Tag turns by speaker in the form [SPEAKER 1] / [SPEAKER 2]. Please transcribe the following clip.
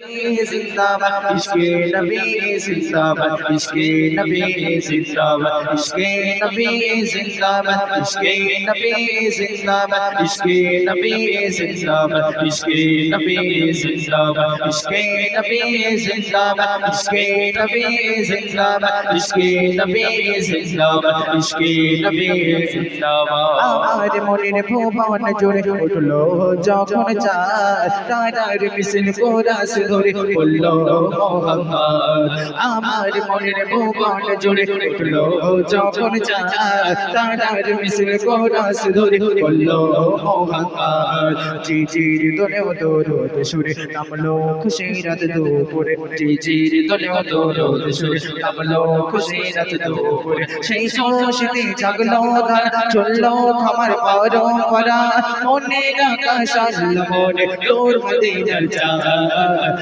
[SPEAKER 1] जिंदाबाद इश्क़े नबी जिंदाबाद इश्क़े नबी जिंदाबाद इश्क़े नबी जिंदाबाद इश्क़े नबी जिंदाबाद इश्क़े नबी जिंदाबाद इश्क़े नबी जिंदाबाद इश्क़े नबी जिंदाबाद इश्क़े नबी जिंदाबाद इश्क़े नबी जिंदाबाद इश्क़े नबी जिंदाबाद আমার মনের ভুবন জুড়ে উঠলো যখন চাঁদ তারার মিছিল কোরাস ধরে বললো মোহাম্মদ আমার মনের ভুবন জুড়ে উঠলো যখন চাঁদ তারার মিছিল কোরাস ধরে বললো মোহাম্মদ জিজির দোলে দরুদ সুরে নামলো খুশির রাত দুপুরে জিজির দোলে দরুদ সুরে নামলো খুশির রাত দুপুরে সেই সরস্বতী জাগলো ধারা চললো আমার পরম্পরা মনের আকাশ আল্লাহ মনে তোর মদিনার চাঁদ